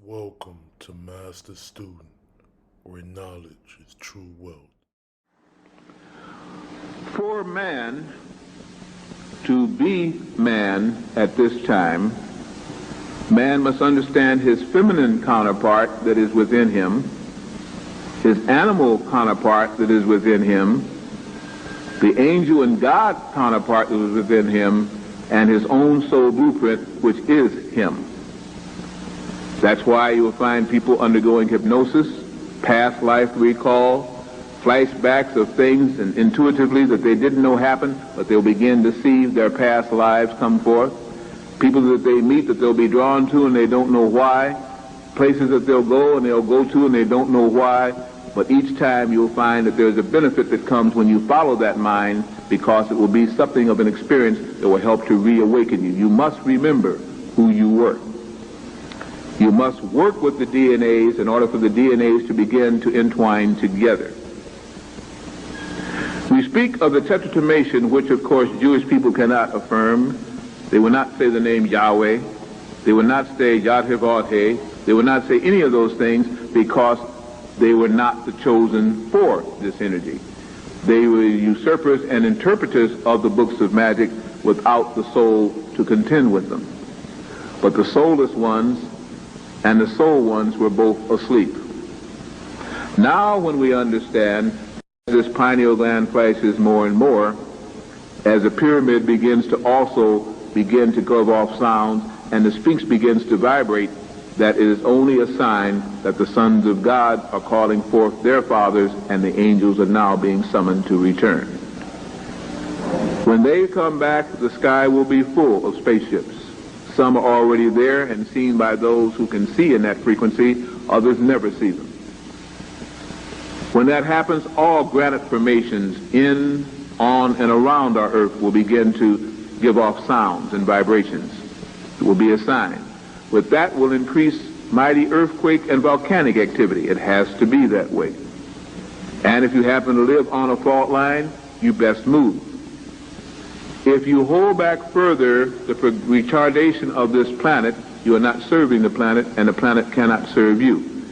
Welcome to Master Student, where knowledge is true wealth. For man to be man at this time, man must understand his feminine counterpart that is within him, his animal counterpart that is within him, the angel and God counterpart that is within him, and his own soul blueprint, which is him. That's why you will find people undergoing hypnosis, past life recall, flashbacks of things and intuitively that they didn't know happened, but they'll begin to see their past lives come forth. People that they meet that they'll be drawn to and they don't know why. Places that they'll go and they'll go to and they don't know why. But each time you'll find that there's a benefit that comes when you follow that mind, because it will be something of an experience that will help to reawaken you. You must remember who you were. You must work with the DNAs in order for the DNAs to begin to entwine together. We speak of the tetragrammaton, which of course Jewish people cannot affirm. They will not say the name Yahweh. They will not say Yad-Heh-Vav-Heh. They will not say any of those things because they were not the chosen for this energy. They were usurpers and interpreters of the books of magic without the soul to contend with them. But the soulless ones and the soul ones were both asleep. Now when we understand this pineal gland flashes more and more, as the pyramid begins to also begin to give off sounds and the Sphinx begins to vibrate, that it is only a sign that the sons of God are calling forth their fathers and the angels are now being summoned to return. When they come back, the sky will be full of spaceships. Some are already there and seen by those who can see in that frequency, others never see them. When that happens, all granite formations in, on, and around our earth will begin to give off sounds and vibrations. It will be a sign. With that will increase mighty earthquake and volcanic activity. It has to be that way. And if you happen to live on a fault line, you best move. If you hold back further the retardation of this planet, you are not serving the planet, and the planet cannot serve you.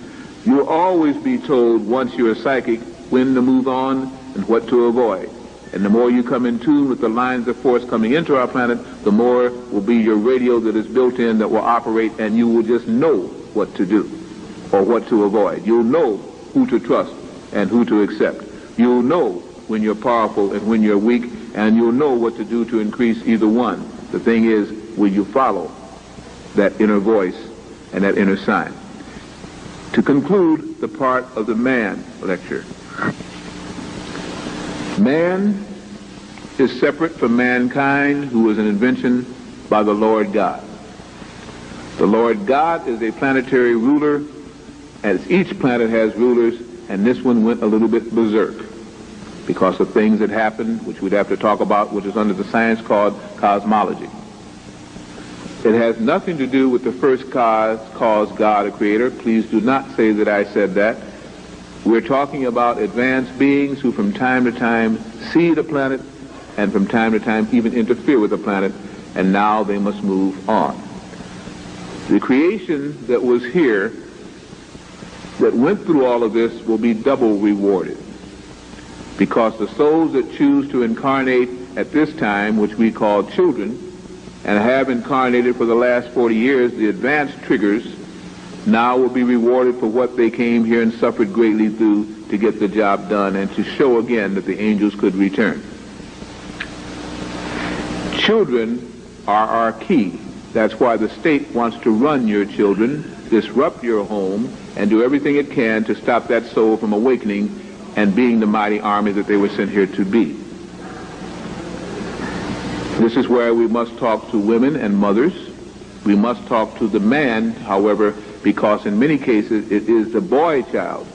You will always be told, once you're a psychic, when to move on and what to avoid. And the more you come in tune with the lines of force coming into our planet, the more will be your radio that is built in that will operate, and you will just know what to do or what to avoid. You'll know who to trust and who to accept. You'll know when you're powerful and when you're weak, and you'll know what to do to increase either one. The thing is, will you follow that inner voice and that inner sign? To conclude the part of the man lecture, man is separate from mankind, who is an invention by the Lord God. The Lord God is a planetary ruler, as each planet has rulers, and this one went a little bit berserk because of things that happened, which we'd have to talk about, which is under the science called cosmology. It has nothing to do with the first cause, God, a creator. Please do not say that I said that. We're talking about advanced beings who from time to time see the planet and from time to time even interfere with the planet, and now they must move on. The creation that was here, that went through all of this, will be double rewarded, because the souls that choose to incarnate at this time, which we call children, and have incarnated for the last 40 years, the advanced triggers, now will be rewarded for what they came here and suffered greatly through to get the job done and to show again that the angels could return. Children are our key. That's why the state wants to run your children, disrupt your home, and do everything it can to stop that soul from awakening and being the mighty army that they were sent here to be. This is where we must talk to women and mothers. We must talk to the man, however, because in many cases it is the boy child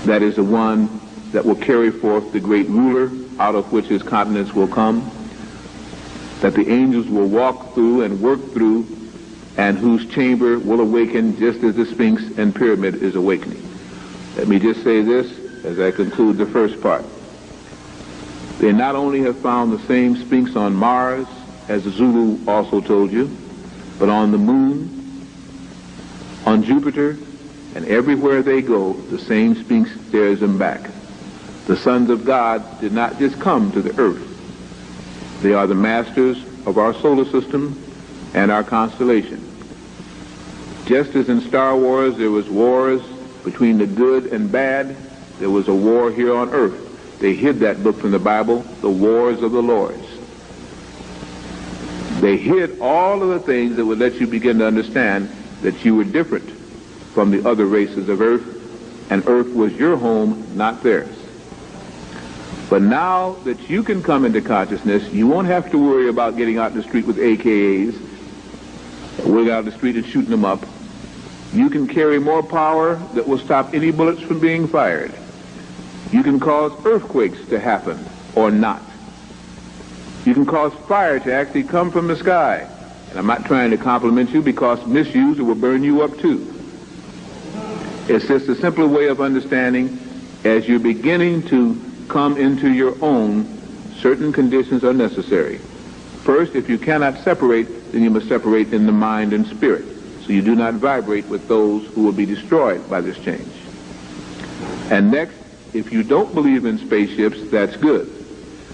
that is the one that will carry forth the great ruler out of which his continents will come, that the angels will walk through and work through, and whose chamber will awaken just as the Sphinx and pyramid is awakening. Let me just say this as I conclude the first part. They not only have found the same Sphinx on Mars, as the Zulu also told you, but on the moon, On Jupiter and everywhere they go, the same Sphinx stares them back. The sons of God did not just come to the earth. They are the masters of our solar system and our constellation. Just as in Star Wars there was wars between the good and bad, there was a war here on earth. They hid that book from the Bible, the Wars of the Lords. They hid all of the things that would let you begin to understand that you were different from the other races of earth, and earth was your home, not theirs. But now that you can come into consciousness, you won't have to worry about getting out in the street with AKAs, going out in the street and shooting them up. You can carry more power that will stop any bullets from being fired. You can cause earthquakes to happen or not. You can cause fire to actually come from the sky. And I'm not trying to compliment you, because misuse will burn you up too. It's just a simpler way of understanding. As you're beginning to come into your own, certain conditions are necessary. First, if you cannot separate, then you must separate in the mind and spirit, so you do not vibrate with those who will be destroyed by this change. And next, if you don't believe in spaceships, that's good.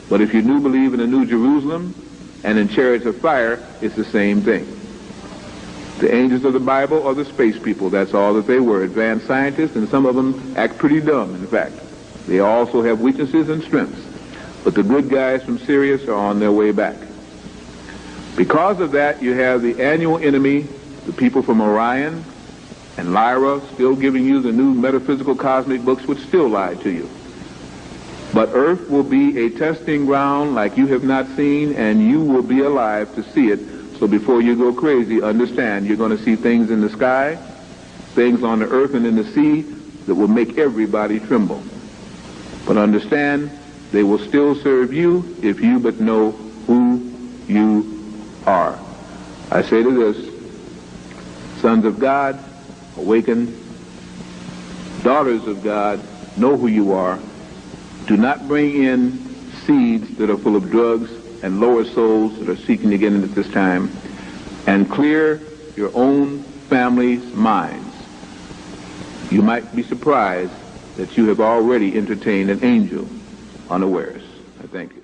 But if you do believe in a New Jerusalem and in chariots of fire, it's the same thing. The angels of the Bible are the space people. That's all that they were, advanced scientists, and some of them act pretty dumb, in fact. They also have weaknesses and strengths. But the good guys from Sirius are on their way back. Because of that, you have the annual enemy, the people from Orion and Lyra, still giving you the new metaphysical cosmic books, which still lie to you. But Earth will be a testing ground like you have not seen, and you will be alive to see it. So before you go crazy, understand you're going to see things in the sky, things on the earth and in the sea that will make everybody tremble. But understand, they will still serve you if you but know who you are. I say to this, sons of God, awaken. Daughters of God, know who you are. Do not bring in seeds that are full of drugs and lower souls that are seeking to get in at this time, and clear your own family's minds. You might be surprised that you have already entertained an angel unawares. I thank you.